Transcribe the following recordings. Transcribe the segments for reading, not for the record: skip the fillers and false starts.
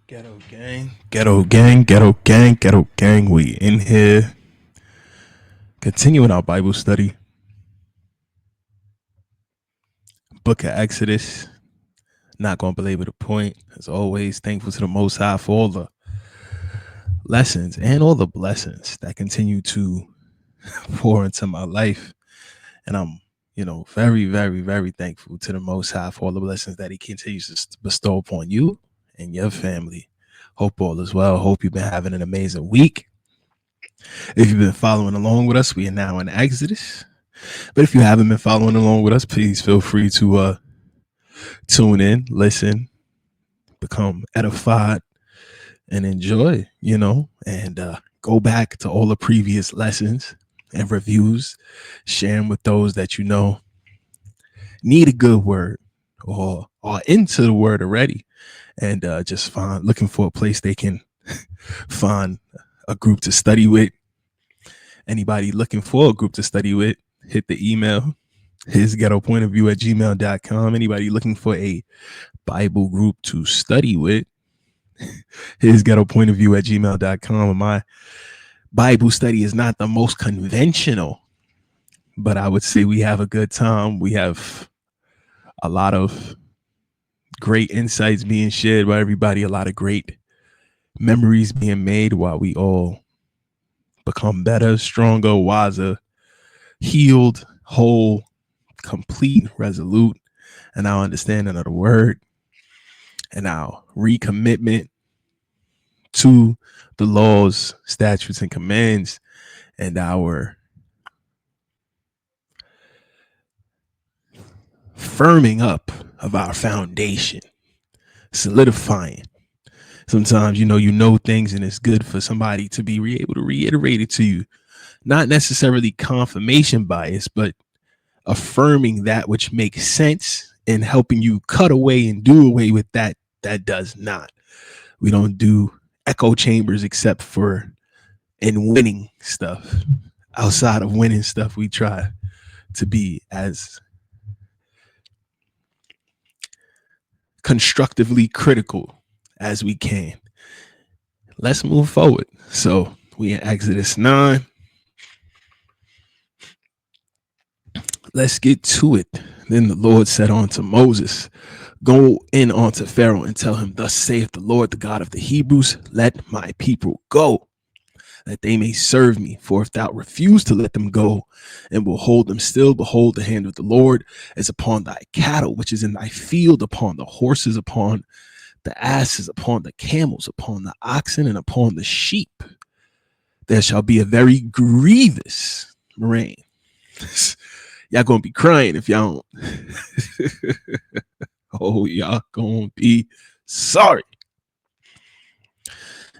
Ghetto gang, ghetto gang, ghetto gang, ghetto gang. We in here continuing our Bible study, Book of Exodus. Not going to belabor the point. As always, thankful to the Most High for all the lessons and all the blessings that continue to pour into my life. And I'm, very, very, very thankful to the Most High for all the blessings that He continues to bestow upon you and your family. Hope all is well. Hope you've been having an amazing week. If you've been following along with us, we are now in Exodus. But if you haven't been following along with us, please feel free to tune in, listen, become edified, and enjoy, and go back to all the previous lessons and reviews, sharing with those that need a good word or are into the word already, and just looking for a place they can find a group to study with. Anybody looking for a group to study with, hit the email, hisghettopointofview@gmail.com. Anybody looking for a Bible group to study with, hisghettopointofview@gmail.com. And my Bible study is not the most conventional, but I would say we have a good time. We have a lot of great insights being shared by everybody, a lot of great memories being made while we all become better, stronger, wiser, healed, whole, complete, resolute, and our understanding of the word and our recommitment to the laws, statutes, and commands, and our firming up of our foundation, solidifying. Sometimes, you know things, and it's good for somebody to be able to reiterate it to you. Not necessarily confirmation bias, but affirming that which makes sense and helping you cut away and do away with that does not. We don't do echo chambers except for in winning stuff. Outside of winning stuff, we try to be as constructively critical as we can. Let's move forward. So we in Exodus 9. Let's get to it. Then the Lord said unto Moses, go in unto Pharaoh and tell him, thus saith the Lord, the God of the Hebrews, let my people go, that they may serve me. For if thou refuse to let them go and will hold them still, behold, the hand of the Lord is upon thy cattle, which is in thy field, upon the horses, upon the asses, upon the camels, upon the oxen, and upon the sheep. There shall be a very grievous rain. Y'all gonna be crying if y'all don't. Oh, y'all gonna be sorry.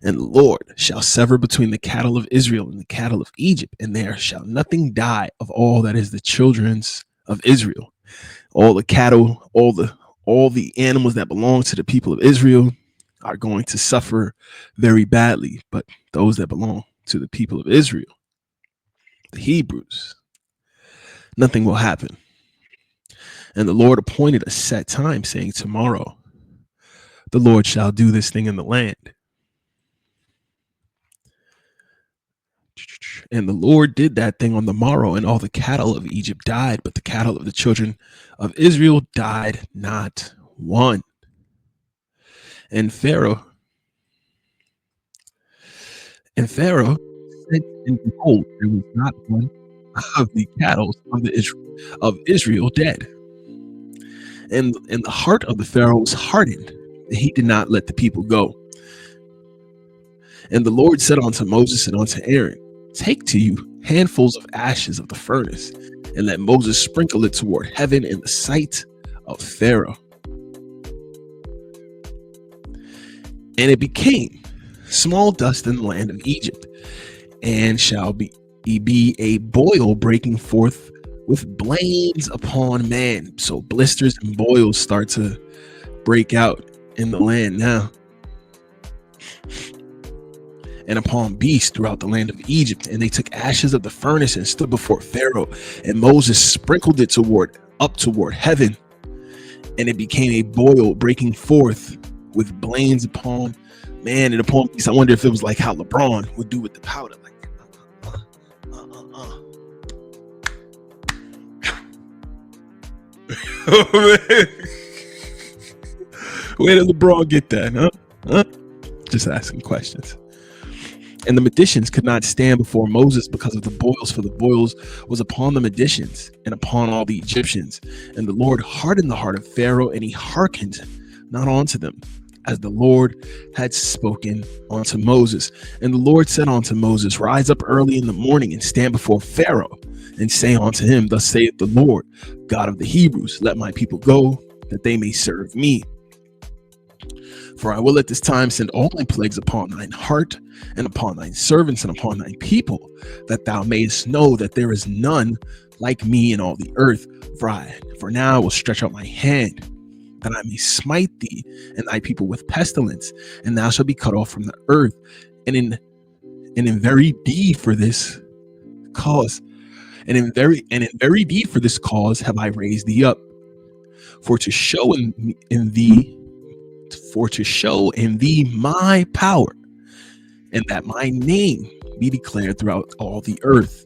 And the Lord shall sever between the cattle of Israel and the cattle of Egypt, and there shall nothing die of all that is the children's of Israel. All the cattle, all the animals that belong to the people of Israel are going to suffer very badly, but those that belong to the people of Israel, the Hebrews, nothing will happen. And the Lord appointed a set time, saying, tomorrow the Lord shall do this thing in the land. And the Lord did that thing on the morrow, and all the cattle of Egypt died, but the cattle of the children of Israel died not one. And Pharaoh said, and behold, there was not one of the cattle of Israel dead. And the heart of the Pharaoh was hardened, and he did not let the people go. And the Lord said unto Moses and unto Aaron, take to you handfuls of ashes of the furnace, and let Moses sprinkle it toward heaven in the sight of Pharaoh. And it became small dust in the land of Egypt, and shall be a boil breaking forth with blains upon man. So blisters and boils start to break out in the land now. And upon beasts throughout the land of Egypt. And they took ashes of the furnace and stood before Pharaoh. And Moses sprinkled it up toward heaven. And it became a boil breaking forth with blains upon man and upon beast. I wonder if it was like how LeBron would do with the powder. Like, Where did LeBron get that, huh? Just asking questions. And the magicians could not stand before Moses because of the boils, for the boils was upon the magicians and upon all the Egyptians. And the Lord hardened the heart of Pharaoh, and he hearkened not unto them, as the Lord had spoken unto Moses. And the Lord said unto Moses, Rise up early in the morning and stand before Pharaoh, and say unto him, Thus saith the Lord, God of the Hebrews, Let my people go, that they may serve me. For I will at this time send all my plagues upon thine heart, and upon thine servants, and upon thine people, that thou mayest know that there is none like me in all the earth. For now I will stretch out my hand, that I may smite thee and thy people with pestilence, and thou shalt be cut off from the earth. And in very deed for this cause, and in very deed for this cause have I raised thee up, for to show in thee my power, and that my name be declared throughout all the earth.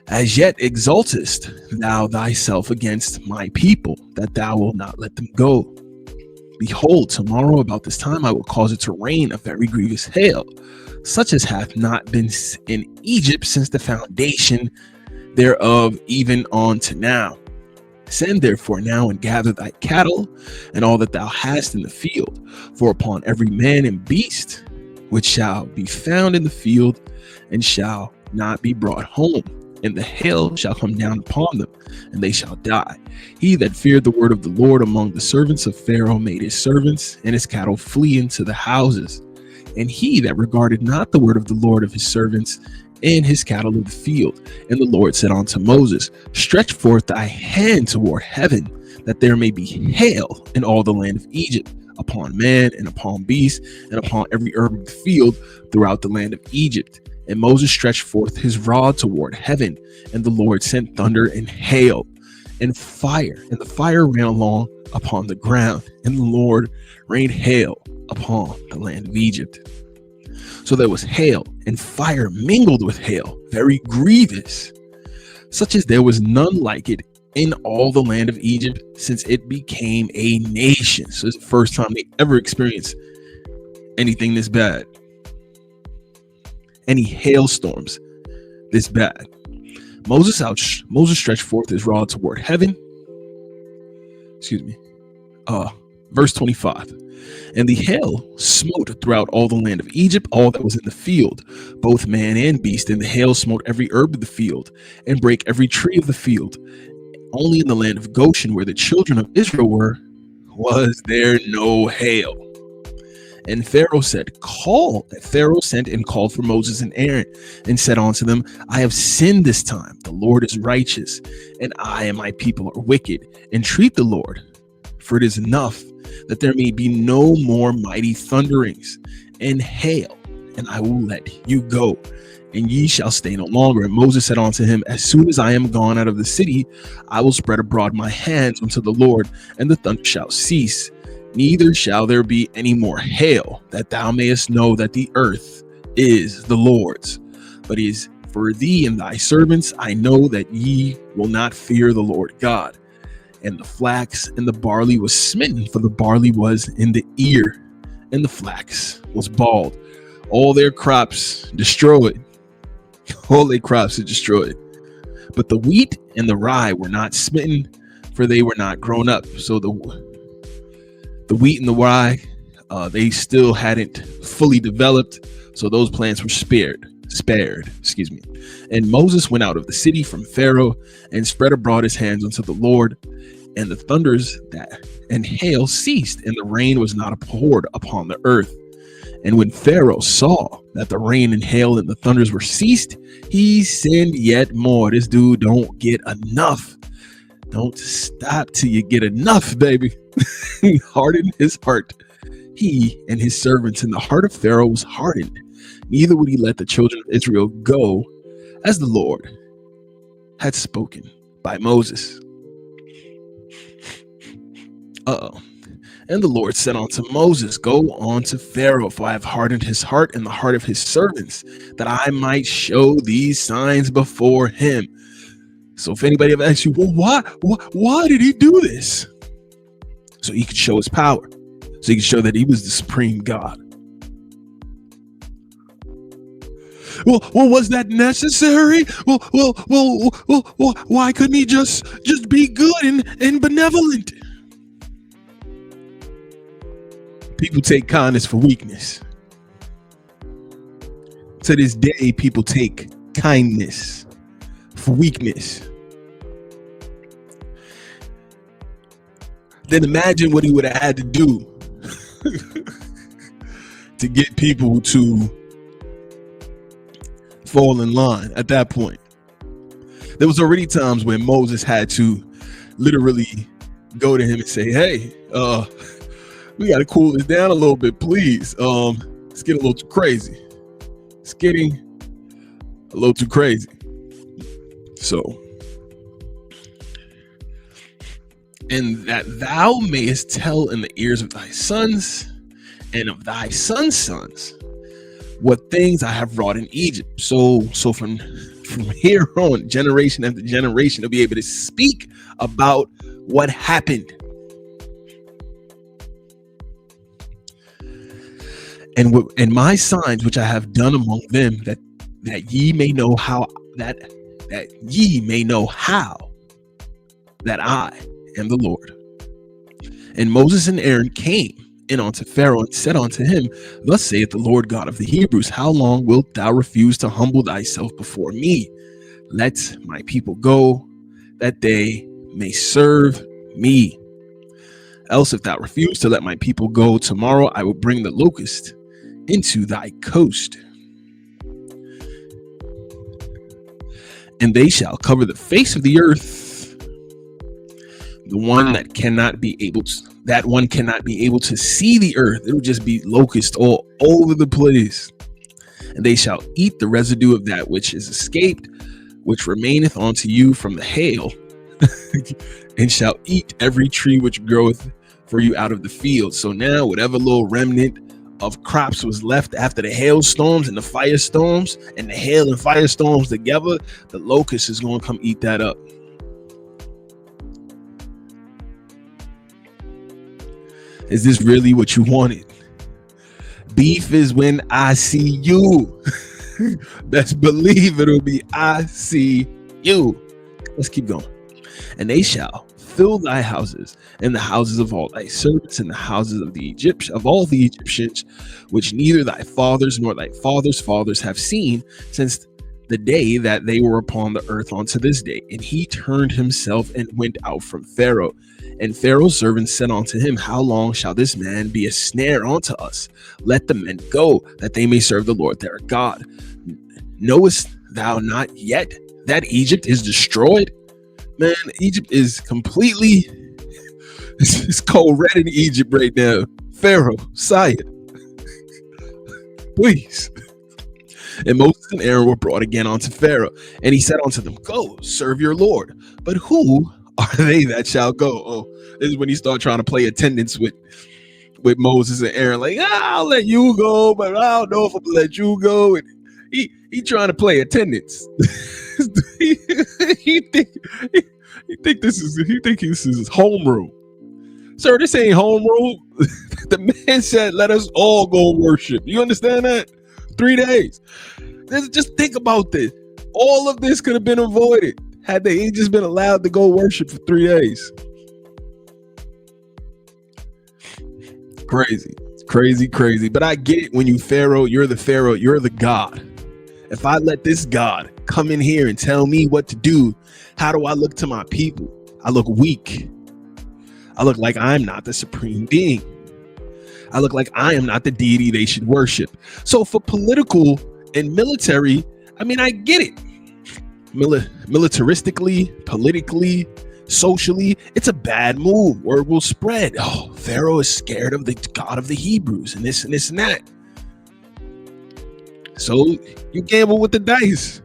As yet exaltest thou thyself against my people, that thou wilt not let them go. Behold, tomorrow about this time I will cause it to rain a very grievous hail, such as hath not been in Egypt since the foundation thereof, even on to now. Send therefore now and gather thy cattle and all that thou hast in the field, for upon every man and beast which shall be found in the field and shall not be brought home, and the hail shall come down upon them, and they shall die. He that feared the word of the Lord among the servants of Pharaoh made his servants and his cattle flee into the houses. And he that regarded not the word of the Lord of his servants and his cattle in the field. And the Lord said unto Moses, Stretch forth thy hand toward heaven, that there may be hail in all the land of Egypt, upon man and upon beast, and upon every herb of the field throughout the land of Egypt. And Moses stretched forth his rod toward heaven, and the Lord sent thunder and hail and fire, and the fire ran along upon the ground, and the Lord rained hail upon the land of Egypt. So there was hail and fire mingled with hail, very grievous, such as there was none like it in all the land of Egypt since it became a nation. So it's the first time they ever experienced anything this bad. Any hailstorms this bad. Moses stretched forth his rod toward heaven. Verse 25. And the hail smote throughout all the land of Egypt, all that was in the field, both man and beast. And the hail smote every herb of the field, and brake every tree of the field. Only in the land of Goshen, where the children of Israel were, was there no hail. And Pharaoh sent and called for Moses and Aaron, and said unto them, I have sinned this time. The Lord is righteous, and I and my people are wicked. Entreat the Lord, for it is enough that there may be no more mighty thunderings and hail, and I will let you go, and ye shall stay no longer. And Moses said unto him, As soon as I am gone out of the city, I will spread abroad my hands unto the Lord, and the thunder shall cease. Neither shall there be any more hail, that thou mayest know that the earth is the Lord's. But it is for thee and thy servants. I know that ye will not fear the Lord God. And the flax and the barley was smitten, for the barley was in the ear, and the flax was bald. All their crops destroyed. All their crops are destroyed. But the wheat and the rye were not smitten, for they were not grown up. So the wheat and the rye, they still hadn't fully developed. So those plants were spared. And Moses went out of the city from Pharaoh and spread abroad his hands unto the Lord, and the thunders and hail ceased, and the rain was not poured upon the earth. And when Pharaoh saw that the rain and hail and the thunders were ceased, he sinned yet more. This dude don't get enough. Don't stop till you get enough, baby. He hardened his heart, he and his servants, and the heart of Pharaoh was hardened. Neither would he let the children of Israel go, as the Lord had spoken by Moses. And And the Lord said unto Moses, Go on to Pharaoh, for I have hardened his heart and the heart of his servants, that I might show these signs before him. So if anybody ever asks you, well, why did he do this? So he could show his power. So he could show that he was the supreme God. Well, was that necessary? Well, why couldn't he just be good and benevolent? People take kindness for weakness. To this day, people take kindness for weakness. Then imagine what he would have had to do to get people to fall in line at that point. There was already times when Moses had to literally go to him and say, hey, we got to cool this down a little bit, please. It's getting a little too crazy. It's getting a little too crazy. So, and that thou mayest tell in the ears of thy sons and of thy sons' sons what things I have wrought in Egypt. So from here on, generation after generation, they'll be able to speak about what happened. And my signs which I have done among them, that ye may know how that I am the Lord. And Moses and Aaron came in unto Pharaoh and said unto him, Thus saith the Lord God of the Hebrews, How long wilt thou refuse to humble thyself before me? Let my people go, that they may serve me. Else if thou refuse to let my people go, tomorrow I will bring the locust into thy coast, and they shall cover the face of the earth. The one that cannot be able to see the earth. It will just be locusts all over the place. And they shall eat the residue of that which is escaped, which remaineth unto you from the hail, and shall eat every tree which groweth for you out of the field. So now whatever little remnant of crops was left after the hailstorms and the firestorms, and the hail and firestorms together, the locust is going to come eat that up. Is this really what you wanted? Beef is when I see you. Best believe it'll be I see you. Let's keep going. And they shall fill thy houses and the houses of all thy servants and the houses of all the Egyptians, which neither thy fathers nor thy fathers' fathers have seen since the day that they were upon the earth unto this day. And he turned himself and went out from Pharaoh. And Pharaoh's servants said unto him, How long shall this man be a snare unto us? Let the men go, that they may serve the Lord their God. Knowest thou not yet that Egypt is destroyed? Man, Egypt is completely, it's cold red in Egypt right now. Pharaoh, Sire, please. And Moses and Aaron were brought again unto Pharaoh, and he said unto them, Go, serve your Lord. But who are they that shall go? Oh, this is when he started trying to play attendance with Moses and Aaron. Like, I'll let you go, but I don't know if I'm gonna let you go. And he trying to play attendance. he think this is his homeroom. Sir, this ain't homeroom. The man said, let us all go worship. You understand that? 3 days. Just think about this. All of this could have been avoided had they just been allowed to go worship for 3 days. Crazy. But I get it when you Pharaoh, you're the God. If I let this God come in here and tell me what to do, how do I look to my people? I look weak. I look like I'm not the supreme being. I look like I am not the deity they should worship. So for political and military, I mean, I get it. Militaristically, politically, socially, it's a bad move. Word will spread. Oh, Pharaoh is scared of the God of the Hebrews and this and this and that. So you gamble with the dice.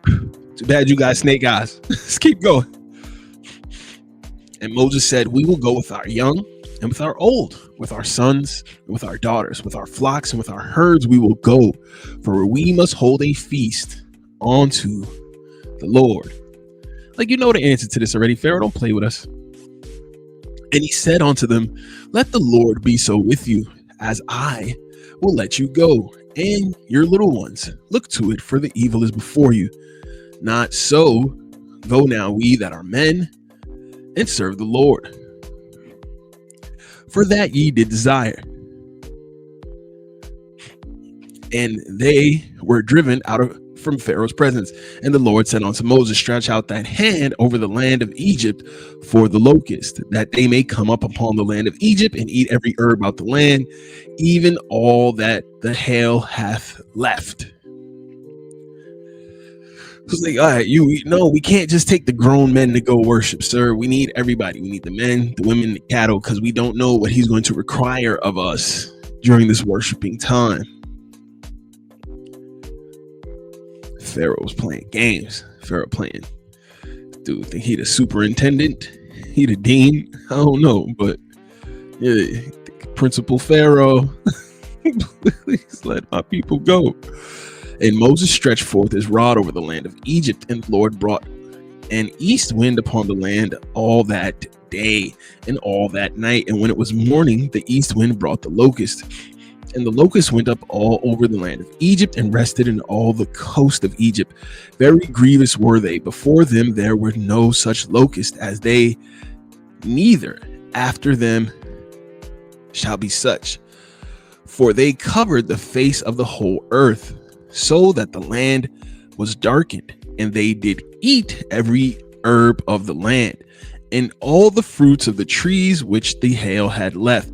Too bad you got snake eyes. Let's keep going. And Moses said, We will go with our young And with our old, with our sons, with our daughters, with our flocks, and with our herds, we will go, for we must hold a feast unto the Lord. Like, you know the answer to this already. Pharaoh, don't play with us. And he said unto them, let the Lord be so with you, as I will let you go, and your little ones. Look to it, for the evil is before you. Not so, go now we that are men, and serve the Lord. For that ye did desire. And they were driven out from Pharaoh's presence. And the Lord said unto Moses, stretch out that hand over the land of Egypt for the locust, that they may come up upon the land of Egypt and eat every herb out the land, even all that the hail hath left. It's like, all right, we can't just take the grown men to go worship, sir. We need everybody. We need the men, the women, the cattle, because we don't know what he's going to require of us during this worshiping time. Pharaoh's playing games. Pharaoh playing. Dude, think he the superintendent? He the dean? I don't know, but yeah, Principal Pharaoh, please let my people go. And Moses stretched forth his rod over the land of Egypt, and the Lord brought an east wind upon the land all that day and all that night. And when it was morning, the east wind brought the locust. And the locusts went up all over the land of Egypt and rested in all the coast of Egypt. Very grievous were they. Before them there were no such locust as they, neither after them shall be such. For they covered the face of the whole earth, so that the land was darkened, and they did eat every herb of the land, and all the fruits of the trees which the hail had left.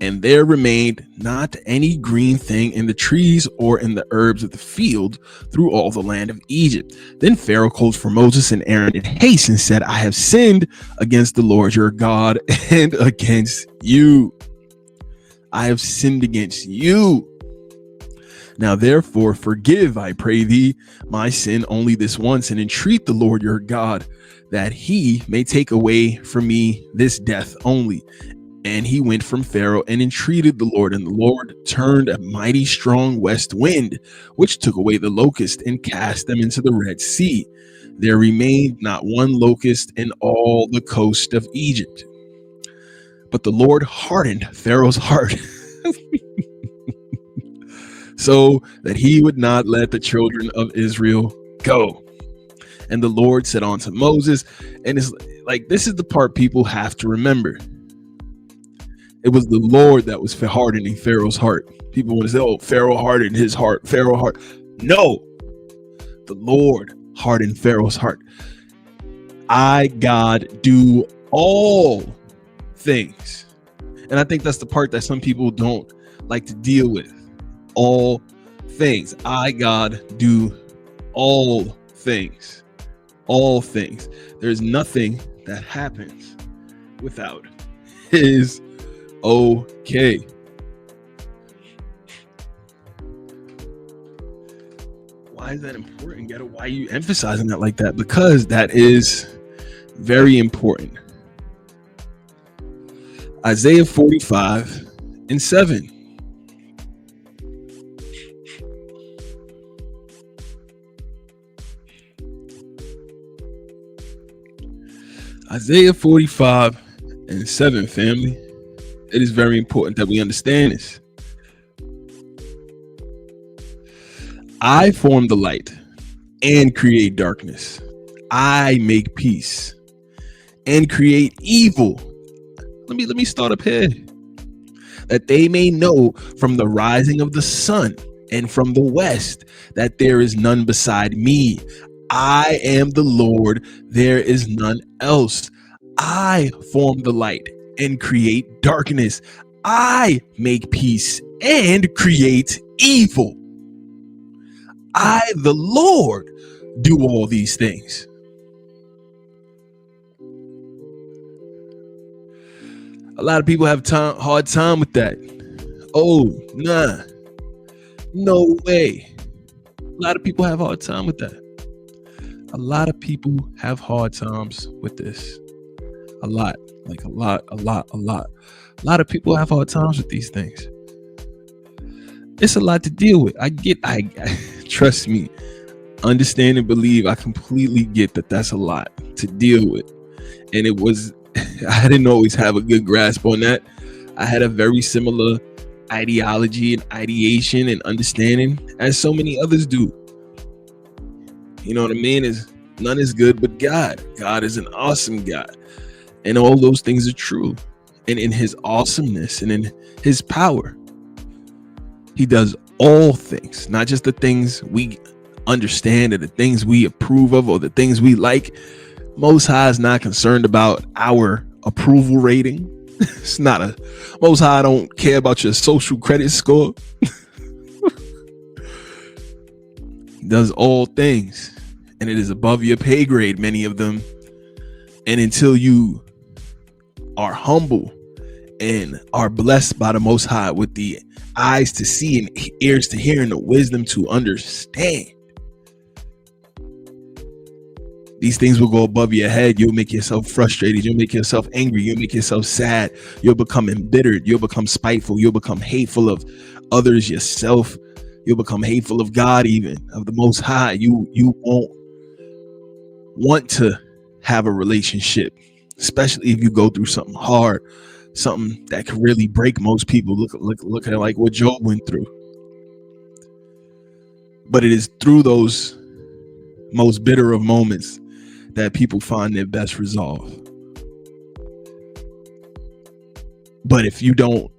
And there remained not any green thing in the trees or in the herbs of the field through all the land of Egypt. Then Pharaoh called for Moses and Aaron in haste and said, I have sinned against the Lord your God and against you. I have sinned against you. Now therefore forgive, I pray thee, my sin only this once, and entreat the Lord your God that he may take away from me this death only. And he went from Pharaoh and entreated the Lord, and the Lord turned a mighty strong west wind, which took away the locust and cast them into the Red Sea. There remained not one locust in all the coast of Egypt. But the Lord hardened Pharaoh's heart so that he would not let the children of Israel go. And the Lord said unto Moses, and it's like, this is the part people have to remember. It was the Lord that was hardening Pharaoh's heart. People want to say, oh, Pharaoh hardened his heart. Pharaoh heart. No, the Lord hardened Pharaoh's heart. I, God, do all things. And I think that's the part that some people don't like to deal with. All things. I, God, do all things. All things. There's nothing that happens without his okay. Why is that important, Ghetto? Why are you emphasizing that like that? Because that is very important. Isaiah 45:7. Isaiah 45:7, family. It is very important that we understand this. I form the light and create darkness. I make peace and create evil. Let me start up here. That they may know from the rising of the sun and from the west that there is none beside me. I am the Lord, there is none else. I form the light and create darkness. I make peace and create evil. I, the Lord, do all these things. A lot of people have hard time with that. Oh, nah, no way. A lot of people have hard time with that. A lot of people have hard times with this. A lot. A lot of people have hard times with these things. It's a lot to deal with. I trust me, understand and believe. I completely get that that's a lot to deal with. And it was, I didn't always have a good grasp on that. I had a very similar ideology and ideation and understanding as so many others do. You know what I mean? None is good but God. God is an awesome God. And all those things are true. And in his awesomeness and in his power, he does all things, not just the things we understand or the things we approve of or the things we like. Most High is not concerned about our approval rating. It's not a Most High don't care about your social credit score. He does all things, and it is above your pay grade, many of them. And until you are humble and are blessed by the Most High with the eyes to see and ears to hear and the wisdom to understand, these things will go above your head. You'll make yourself frustrated. You'll make yourself angry. You'll make yourself sad. You'll become embittered. You'll become spiteful. You'll become hateful of others, yourself. You'll become hateful of God, even of the Most High. You won't want to have a relationship, especially if you go through something hard, something that could really break most people. Look at like what Job went through. But it is through those most bitter of moments that people find their best resolve. But if you don't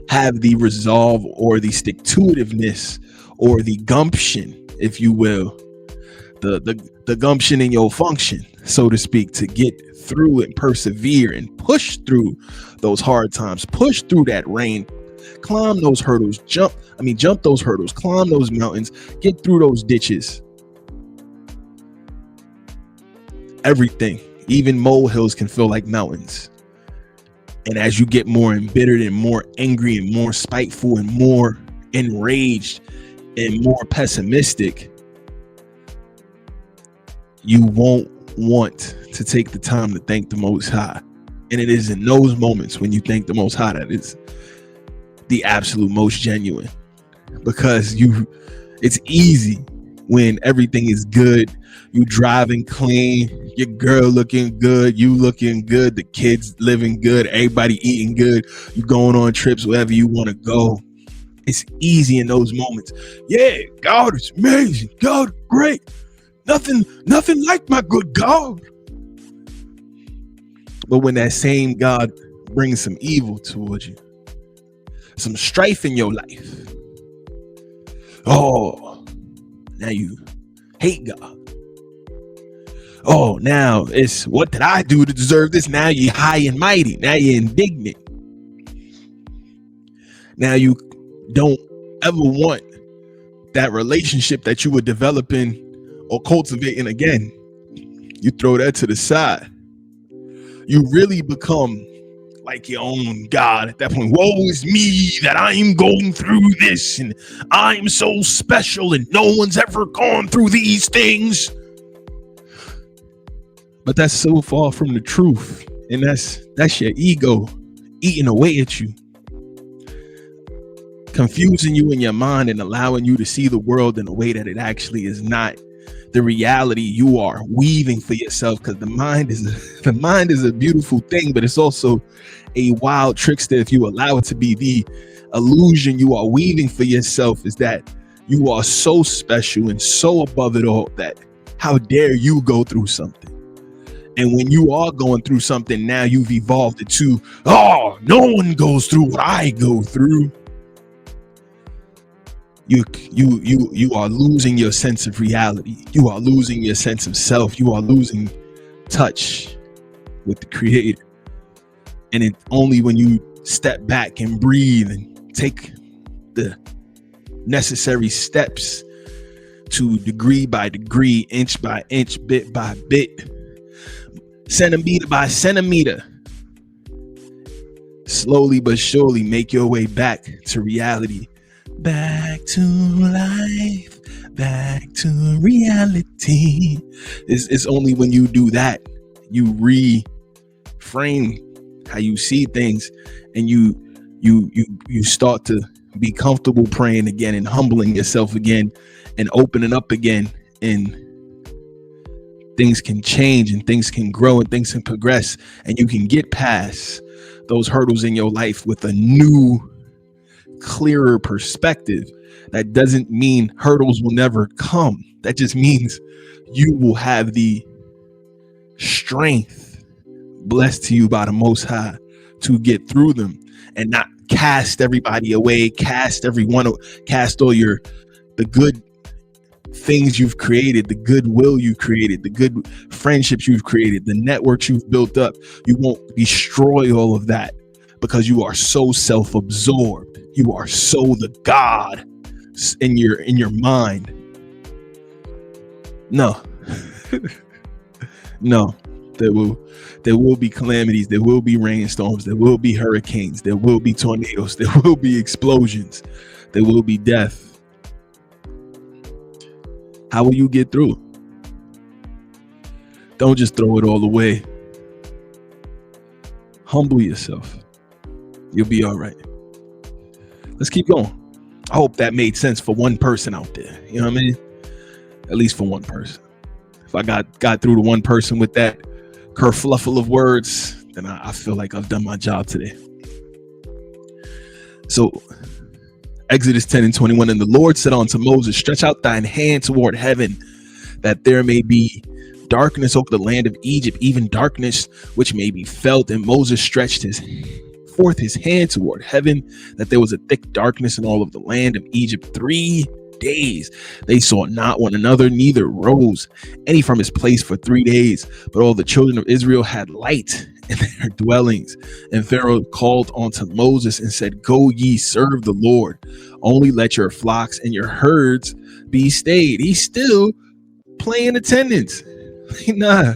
have the resolve or the stick-to-itiveness or the gumption, if you will, the gumption in your function, so to speak, to get through and persevere and push through those hard times, push through that rain, climb those hurdles, jump those hurdles, climb those mountains, get through those ditches. Everything, even molehills, can feel like mountains. And as you get more embittered and more angry and more spiteful and more enraged and more pessimistic, you won't want to take the time to thank the Most High. And it is in those moments when you thank the Most High that is the absolute most genuine, because it's easy when everything is good. You driving clean, your girl looking good, you looking good, the kids living good, everybody eating good, you going on trips wherever you want to go. It's easy in those moments. Yeah, God is amazing, God is great, nothing like my good God. But when that same God brings some evil towards you, some strife in your life, oh, now you hate God. Oh, now it's, what did I do to deserve this? Now you're high and mighty. Now you're indignant. Now you don't ever want that relationship that you were developing or cultivating again. You throw that to the side. You really become like your own God at that point. Woe is me that I'm going through this, and I'm so special, and no one's ever gone through these things. But that's so far from the truth, and that's your ego eating away at you, confusing you in your mind and allowing you to see the world in a way that it actually is not the reality you are weaving for yourself. Because the mind is a beautiful thing, but it's also a wild trickster if you allow it to be. The illusion you are weaving for yourself is that you are so special and so above it all that how dare you go through something. And when you are going through something, now you've evolved it to, oh, no one goes through what I go through. You are losing your sense of reality. You are losing your sense of self. You are losing touch with the Creator. And it's only when you step back and breathe and take the necessary steps to degree by degree, inch by inch, bit by bit, centimeter by centimeter, slowly but surely make your way back to reality, back to life, back to reality. It's only when you do that, you reframe how you see things, and you start to be comfortable praying again and humbling yourself again and opening up again, and things can change and things can grow and things can progress, and you can get past those hurdles in your life with a new, clearer perspective. That doesn't mean hurdles will never come. That just means you will have the strength blessed to you by the Most High to get through them and not cast everybody away, cast all the good things you've created, the goodwill you created, the good friendships you've created, the networks you've built up. You won't destroy all of that because you are so self-absorbed. You are so the God in your mind. No. No. There will be calamities, there will be rainstorms, there will be hurricanes, there will be tornadoes, there will be explosions, there will be death. How will you get through? Don't just throw it all away. Humble yourself. You'll be all right. Let's keep going. I hope that made sense for one person out there. You know what I mean? At least for one person. If I got through to one person with that kerfluffle of words, then I feel like I've done my job today. So Exodus 10:21, and the Lord said unto Moses, stretch out thine hand toward heaven, that there may be darkness over the land of Egypt, even darkness which may be felt. And Moses stretched forth his hand toward heaven, that there was a thick darkness in all of the land of Egypt 3 days. They saw not one another, neither rose any from his place for 3 days. But all the children of Israel had light in their dwellings. And Pharaoh called unto Moses and said, go ye serve the Lord. Only let your flocks and your herds be stayed. He's still playing attendance. Nah.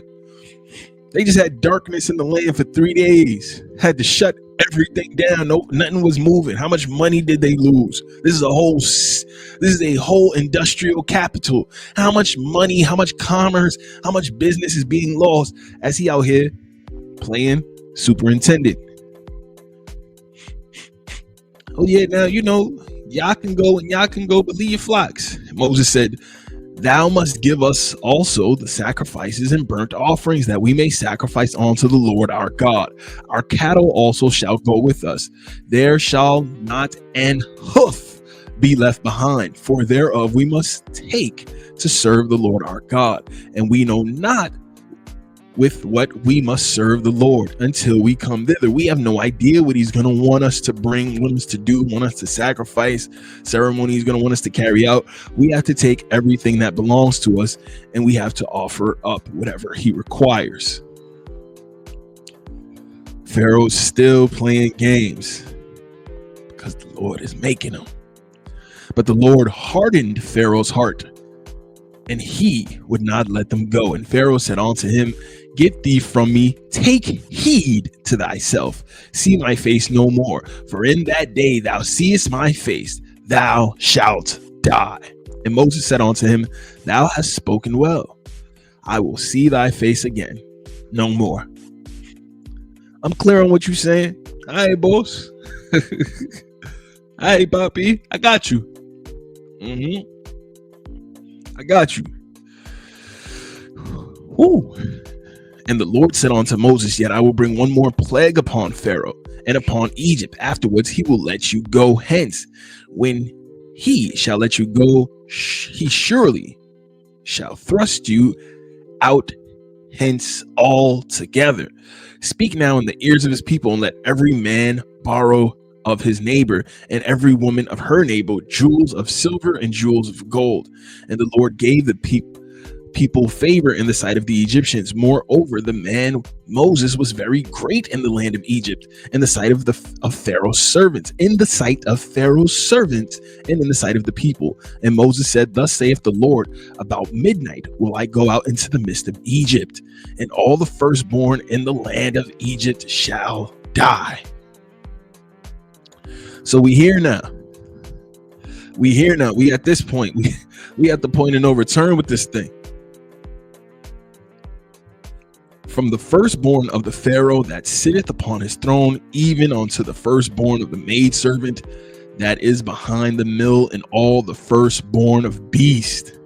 They just had darkness in the land for 3 days. Had to shut everything down. No, nothing was moving. How much money did they lose? This is a whole industrial capital. How much money, how much commerce, how much business is being lost as he out here playing superintendent? Oh yeah, now y'all can go but leave your flocks. Moses said, thou must give us also the sacrifices and burnt offerings, that we may sacrifice unto the Lord our God. Our cattle also shall go with us. There shall not an hoof be left behind, for thereof we must take to serve the Lord our God. And we know not with what we must serve the Lord until we come thither. We have no idea what he's going to want us to bring, want us to do, want us to sacrifice, ceremony he's going to want us to carry out. We have to take everything that belongs to us and we have to offer up whatever he requires. Pharaoh's still playing games because the Lord is making them. But the Lord hardened Pharaoh's heart, and he would not let them go. And Pharaoh said unto him, get thee from me, take heed to thyself, see my face no more, for in that day thou seest my face, thou shalt die. And Moses said unto him, thou hast spoken well. I will see thy face again no more. I'm clear on what you're saying. All right, boss. All right, Papi, I got you. I got you. Whew. And the Lord said unto Moses, yet I will bring one more plague upon Pharaoh and upon Egypt. Afterwards he will let you go hence. When he shall let you go, he surely shall thrust you out hence altogether. Speak now in the ears of his people, and let every man borrow of his neighbor, and every woman of her neighbor, jewels of silver and jewels of gold. And the Lord gave the people favor in the sight of the Egyptians. Moreover, the man Moses was very great in the land of Egypt, in the sight of Pharaoh's servants, and in the sight of the people. And Moses said, thus saith the Lord, about midnight will I go out into the midst of Egypt, and all the firstborn in the land of Egypt shall die. So we here now. We at this point. We at the point of no return with this thing. from the firstborn of the Pharaoh that sitteth upon his throne, even unto the firstborn of the maidservant that is behind the mill, and all the firstborn of beast.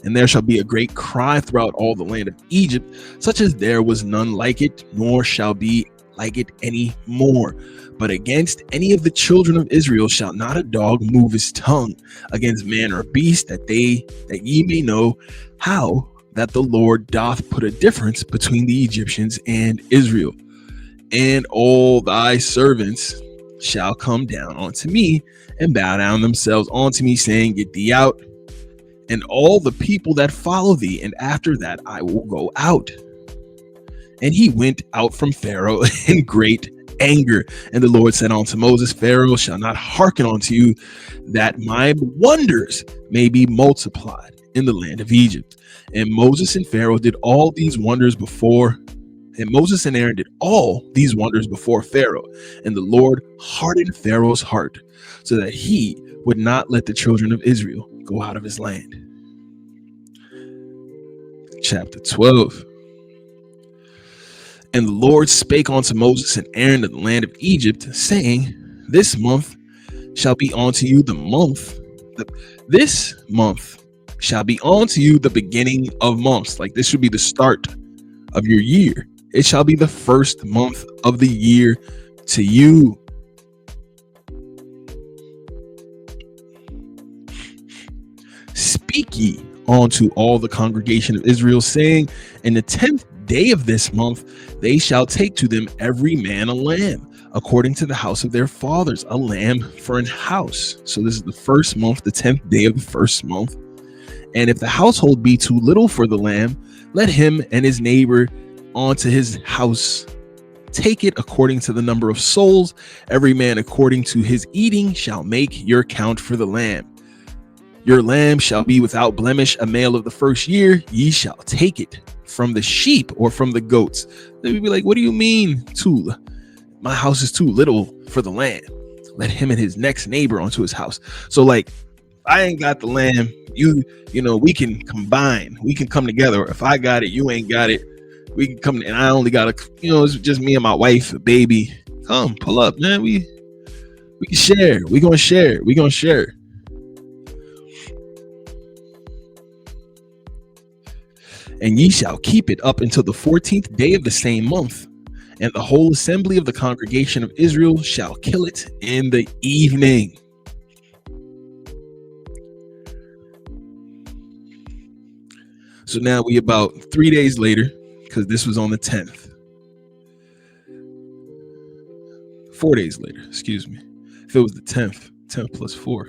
And there shall be a great cry throughout all the land of Egypt, such as there was none like it, nor shall be like it any more. But against any of the children of Israel shall not a dog move his tongue against man or beast, that ye may know how that the Lord doth put a difference between the Egyptians and Israel. And all thy servants shall come down unto me and bow down themselves unto me, saying, Get thee out, and all the people that follow thee, and after that I will go out. And he went out from Pharaoh in great anger. And the Lord said unto Moses, Pharaoh shall not hearken unto you, that my wonders may be multiplied in the land of Egypt. And Moses and Pharaoh did all these wonders before, and Moses and Aaron did all these wonders before Pharaoh. And the Lord hardened Pharaoh's heart, so that he would not let the children of Israel go out of his land. Chapter 12. And the Lord spake unto Moses and Aaron in the land of Egypt, saying, This month shall be unto you the month. This month shall be unto you the beginning of months. Like, this should be the start of your year. It shall be the first month of the year to you. Speak ye unto all the congregation of Israel, saying, In the 10th day of this month they shall take to them every man a lamb, according to the house of their fathers, a lamb for an house. So this is the first month, the 10th day of the first month. And if the household be too little for the lamb, let him and his neighbor unto his house take it according to the number of souls. Every man according to his eating shall make your count for the lamb. Your lamb shall be without blemish, a male of the first year. Ye shall take it from the sheep or from the goats. They would be like, what do you mean, my house is too little for the lamb? Let him and his next neighbor onto his house. So, like, I ain't got the lamb. You know, we can combine. We can come together. If I got it, you ain't got it. We can come, and I only got it's just me and my wife, a baby. Come, pull up, man. We can share. We gonna share. We gonna share. And ye shall keep it up until the 14th day of the same month. And the whole assembly of the congregation of Israel shall kill it in the evening. So now we about 3 days later, because this was on the 10th. 4 days later, excuse me. If it was the 10th, 10 plus 4.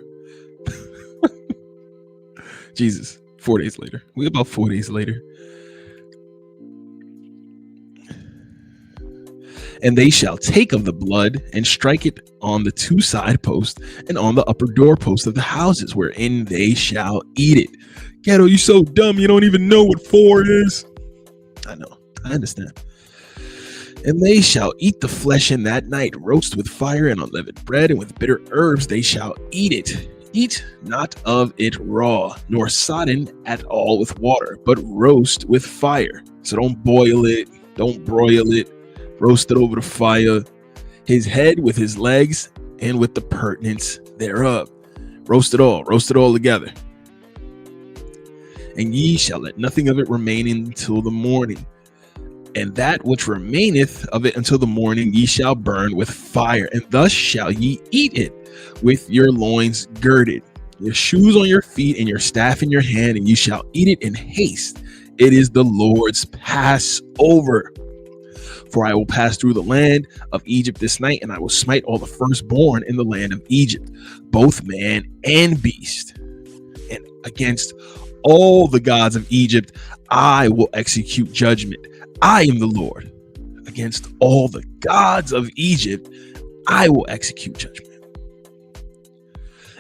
Jesus, 4 days later. We about 4 days later. And they shall take of the blood and strike it on the two side posts and on the upper door posts of the houses, wherein they shall eat it. Ghetto, you so dumb, you don't even know what 4 is. I know, I understand. And they shall eat the flesh in that night, roast with fire and unleavened bread, and with bitter herbs they shall eat it. Eat not of it raw, nor sodden at all with water, but roast with fire. So don't boil it, don't broil it, roast it over the fire, his head with his legs and with the purtenance thereof. Roast it all together. And ye shall let nothing of it remain until the morning. And that which remaineth of it until the morning ye shall burn with fire. And thus shall ye eat it, with your loins girded, your shoes on your feet, and your staff in your hand, and you shall eat it in haste. It is the Lord's Passover. For I will pass through the land of Egypt this night, and I will smite all the firstborn in the land of Egypt, both man and beast. And against all the gods of Egypt I will execute judgment. I am the Lord. Against all the gods of Egypt I will execute judgment.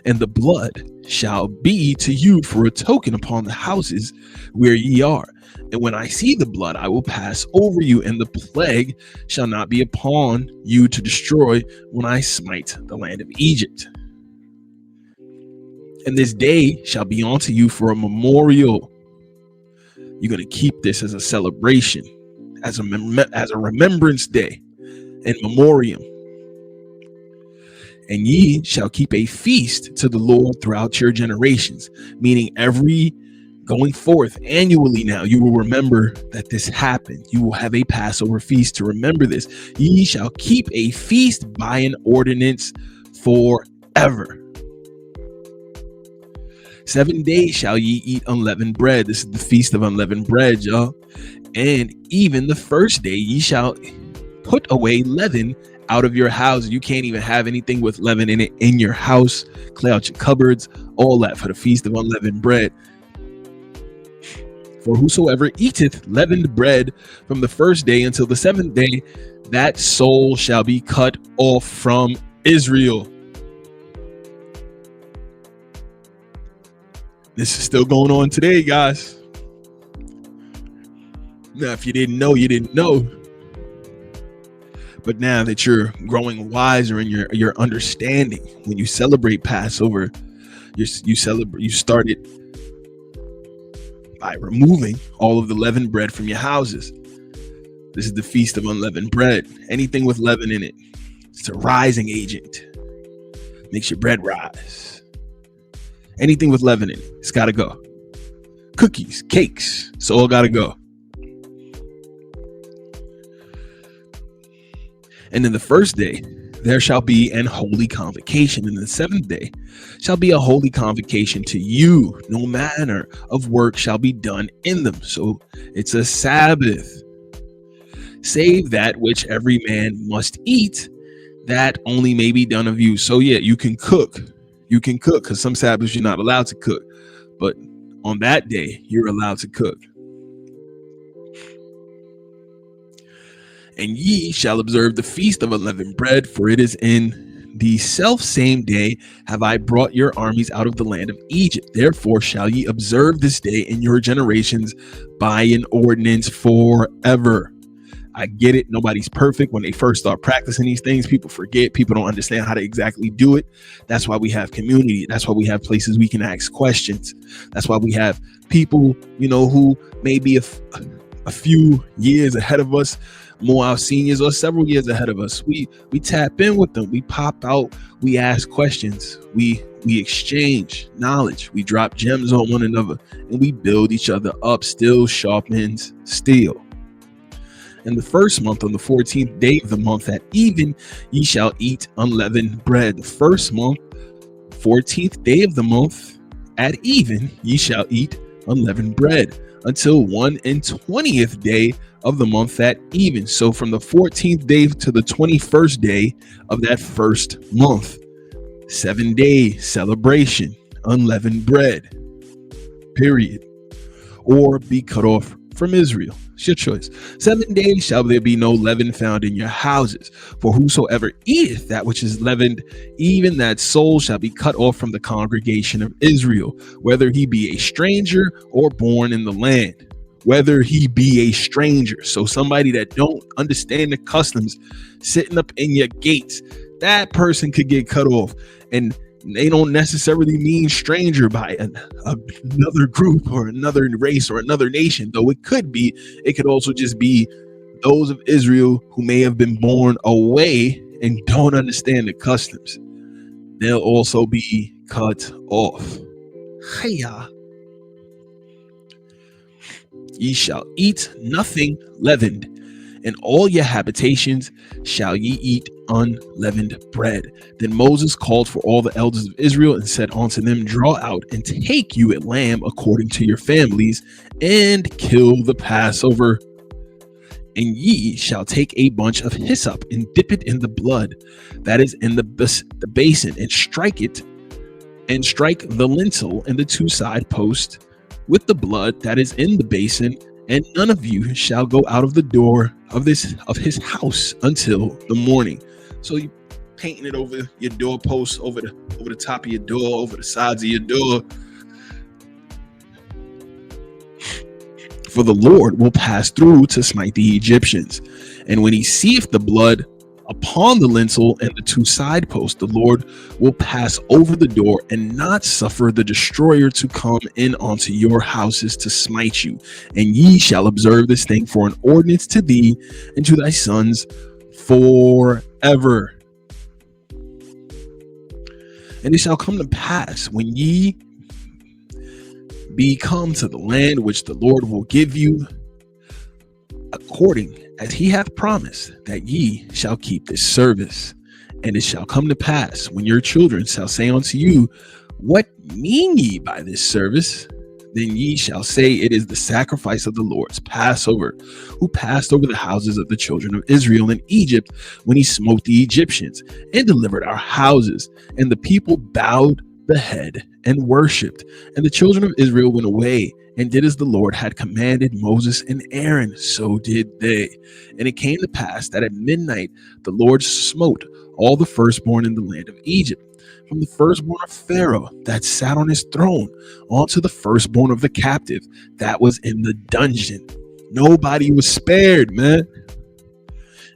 And the blood shall be to you for a token upon the houses where ye are. And when I see the blood, I will pass over you, and the plague shall not be upon you to destroy when I smite the land of Egypt. And this day shall be unto you for a memorial. You're going to keep this as a celebration. as a remembrance day and memoriam. And ye shall keep a feast to the Lord throughout your generations, meaning every going forth annually now, you will remember that this happened. You will have a Passover feast to remember this. Ye shall keep a feast by an ordinance forever. 7 days shall ye eat unleavened bread. This is the feast of unleavened bread, y'all. And even the first day ye shall put away leaven out of your house. You can't even have anything with leaven in it in your house. Clear out your cupboards, all that for the feast of unleavened bread. For whosoever eateth leavened bread from the first day until the 7th day, that soul shall be cut off from Israel. This is still going on today, guys. Now, if you didn't know, you didn't know. But now that you're growing wiser in your understanding, when you celebrate Passover, you start it by removing all of the leavened bread from your houses. This is the feast of unleavened bread. Anything with leaven in it, it's a rising agent. Makes your bread rise. Anything with leaven in it, it's got to go. Cookies, cakes, it's all got to go. And in the first day, there shall be an holy convocation. And the 7th day shall be a holy convocation to you. No manner of work shall be done in them. So it's a Sabbath. Save that which every man must eat, that only may be done of you. So yeah, you can cook. You can cook, because some Sabbaths you're not allowed to cook. But on that day, you're allowed to cook. And ye shall observe the feast of unleavened bread, for it is in the self same day have I brought your armies out of the land of Egypt. Therefore shall ye observe this day in your generations by an ordinance forever. I get it. Nobody's perfect. When they first start practicing these things, people forget. People don't understand how to exactly do it. That's why we have community. That's why we have places we can ask questions. That's why we have people, who may be a few years ahead of us, more our seniors, or several years ahead of us. We tap in with them. We pop out. We ask questions. We exchange knowledge. We drop gems on one another, and we build each other up. Steel sharpens steel. In the first month, on the 14th day of the month at even, ye shall eat unleavened bread. The first month, 14th day of the month at even, ye shall eat unleavened bread until 21st day of the month at even. So from the 14th day to the 21st day of that first month, 7-day celebration, unleavened bread, period, or be cut off from Israel. It's your choice. 7 days shall there be no leaven found in your houses. For whosoever eateth that which is leavened, even that soul shall be cut off from the congregation of Israel, whether he be a stranger or born in the land. Whether he be a stranger. So somebody that don't understand the customs sitting up in your gates, that person could get cut off. And they don't necessarily mean stranger by another group or another race or another nation, though it could also just be those of Israel who may have been born away and don't understand the customs. They'll also be cut off. Hiya. Ye shall eat nothing leavened. In all your habitations shall ye eat unleavened bread. Then Moses called for all the elders of Israel and said unto them, draw out and take you a lamb according to your families, and kill the Passover. And ye shall take a bunch of hyssop and dip it in the blood that is in the basin, and strike the lintel and the 2 side posts with the blood that is in the basin. And none of you shall go out of the door of his house until the morning. So you painting it over your doorpost, over the top of your door, over the sides of your door. For the Lord will pass through to smite the Egyptians. And when he seeth the blood upon the lintel and the two side posts. The Lord will pass over the door and not suffer the destroyer to come in unto your houses to smite you. And ye shall observe this thing for an ordinance to thee and to thy sons forever. And it shall come to pass when ye be come to the land which the Lord will give you, according as he hath promised, that ye shall keep this service. And it shall come to pass when your children shall say unto you, what mean ye by this service? Then ye shall say, it is the sacrifice of the Lord's Passover, who passed over the houses of the children of Israel in Egypt when he smote the Egyptians and delivered our houses. And the people bowed the head and worshipped. And the children of Israel went away and did as the Lord had commanded Moses and Aaron, so did they. And it came to pass that at midnight the Lord smote all the firstborn in the land of Egypt, from the firstborn of Pharaoh that sat on his throne, onto the firstborn of the captive that was in the dungeon. Nobody was spared, man.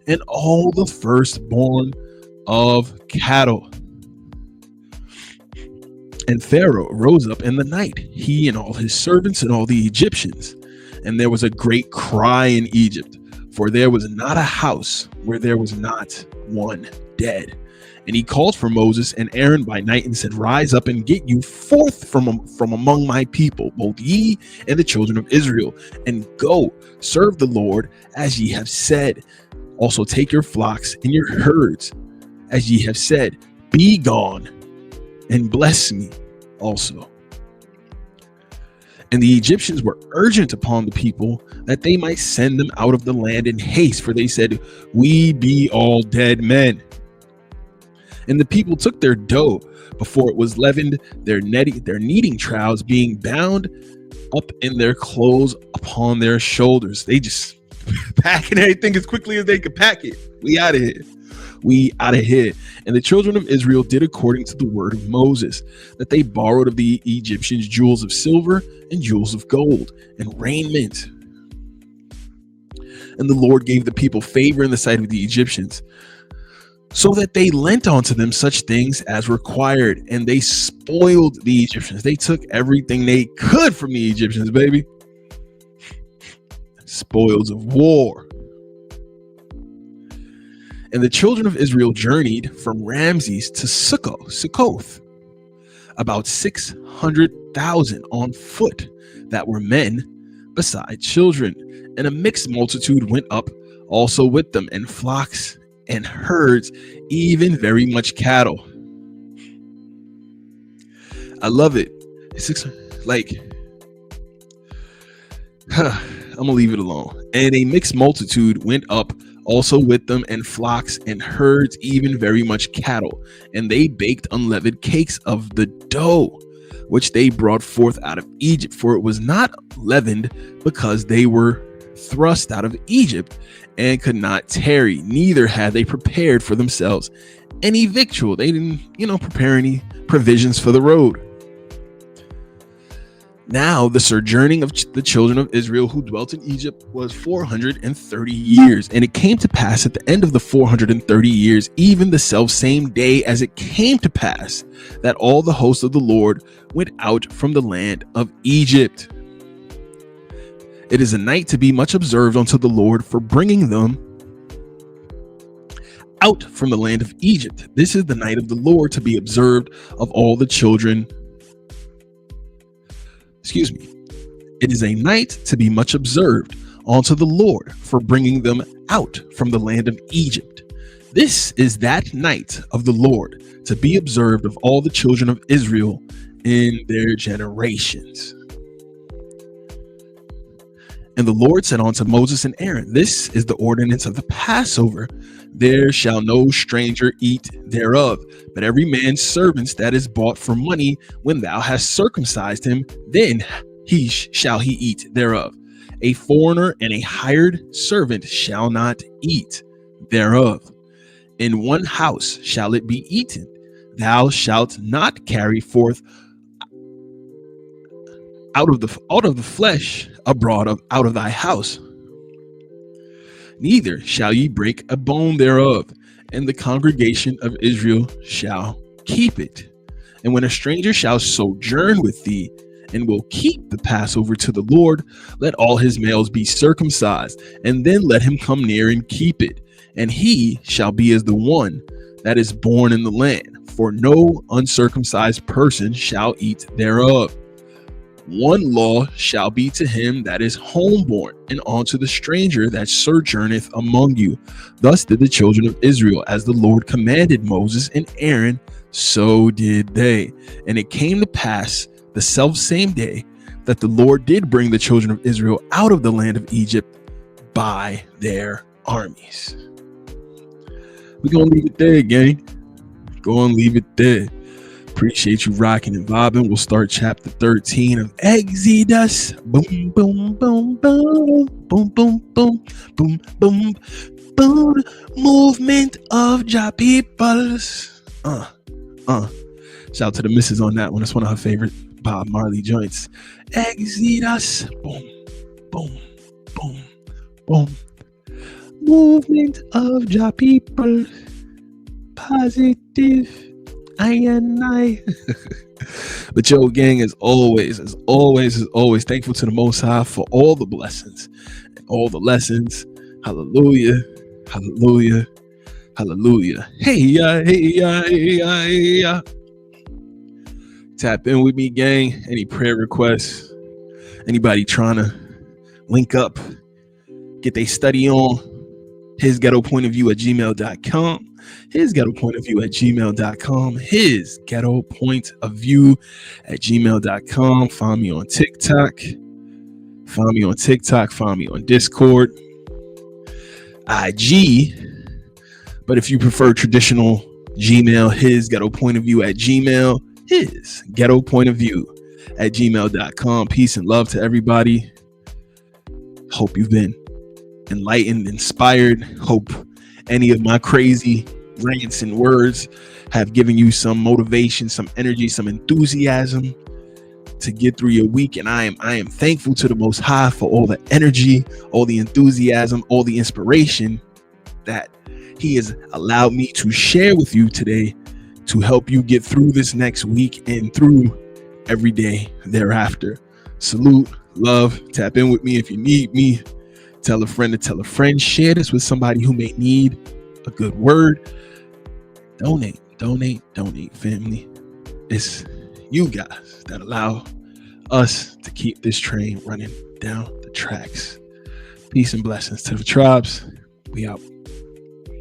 And all the firstborn of cattle. And Pharaoh rose up in the night, he and all his servants and all the Egyptians. And there was a great cry in Egypt, for there was not a house where there was not one dead. And he called for Moses and Aaron by night and said, rise up and get you forth from among my people, both ye and the children of Israel, and go serve the Lord as ye have said. Also take your flocks and your herds, as ye have said. Be gone and bless me also. And the Egyptians were urgent upon the people that they might send them out of the land in haste, for they said, we be all dead men. And the people took their dough before it was leavened, their kneading troughs being bound up in their clothes upon their shoulders. They just packing everything as quickly as they could pack it. We out of here. We out of here. And the children of Israel did according to the word of Moses, that they borrowed of the Egyptians jewels of silver and jewels of gold and raiment. And the Lord gave the people favor in the sight of the Egyptians, so that they lent unto them such things as required, and they spoiled the Egyptians. They took everything they could from the Egyptians, baby. Spoils of war. And the children of Israel journeyed from Ramses to Succoth, about 600,000 on foot, that were men beside children. And a mixed multitude went up also with them, and flocks and herds, even very much cattle. I love it. It's like, I'm gonna leave it alone. And a mixed multitude went up also with them, and flocks and herds, even very much cattle. And they baked unleavened cakes of the dough, which they brought forth out of Egypt, for it was not leavened, because they were thrust out of Egypt and could not tarry, neither had they prepared for themselves any victual. They didn't, prepare any provisions for the road. Now the sojourning of the children of Israel who dwelt in Egypt was 430 years. And it came to pass at the end of the 430 years, even the self same day as it came to pass, that all the hosts of the Lord went out from the land of Egypt. It is a night to be much observed unto the Lord for bringing them out from the land of Egypt. This is the night of the Lord to be observed of all the children. It is a night to be much observed unto the Lord for bringing them out from the land of Egypt. This is that night of the Lord to be observed of all the children of Israel in their generations. And the Lord said unto Moses and Aaron, this is the ordinance of the Passover. There shall no stranger eat thereof, but every man's servant that is bought for money, when thou hast circumcised him, then shall he eat thereof. A foreigner and a hired servant shall not eat thereof. In one house shall it be eaten. Thou shalt not carry forth out of the flesh abroad out of thy house. Neither shall ye break a bone thereof. and the congregation of Israel shall keep it. And when a stranger shall sojourn with thee, and will keep the Passover to the Lord, let all his males be circumcised, and then let him come near and keep it. And he shall be as the one that is born in the land, for no uncircumcised person shall eat thereof. One law shall be to him that is homeborn, and unto the stranger that sojourneth among you. Thus did the children of Israel, as the Lord commanded Moses and Aaron, so did they. And it came to pass the selfsame day that the Lord did bring the children of Israel out of the land of Egypt by their armies. We're going to leave it there, gang. Go and leave it there. Appreciate you rocking and vibing. We'll start chapter 13 of Exodus. Boom, boom, boom, boom, boom, boom, boom, boom, boom, boom. Movement of Jah peoples. Shout out to the missus on that one. That's one of her favorite Bob Marley joints. Exodus. Boom, boom, boom, boom. Movement of Jah people. Positive. I. But yo, gang, as always, thankful to the Most High for all the blessings and all the lessons. Hallelujah, hallelujah, hallelujah. Hey ya. Tap in with me, gang. Any prayer requests? Anybody trying to link up, get their study on? His Ghetto Point of View at gmail.com. His Ghetto Point of View at gmail.com. His Ghetto Point of View at gmail.com. Find me on TikTok. Find me on Discord. IG. But if you prefer traditional Gmail, his Ghetto Point of View at Gmail. His Ghetto Point of View at gmail.com. Peace and love to everybody. Hope you've been enlightened, inspired. Hope any of my crazy rants and words have given you some motivation, some energy, some enthusiasm to get through your week. And I am thankful to the Most High for all the energy, all the enthusiasm, all the inspiration that He has allowed me to share with you today to help you get through this next week and through every day thereafter. Salute, love, tap in with me if you need me. Tell a friend to tell a friend. Share this with somebody who may need a good word. Donate, family. It's you guys that allow us to keep this train running down the tracks. Peace and blessings to the tribes. We out.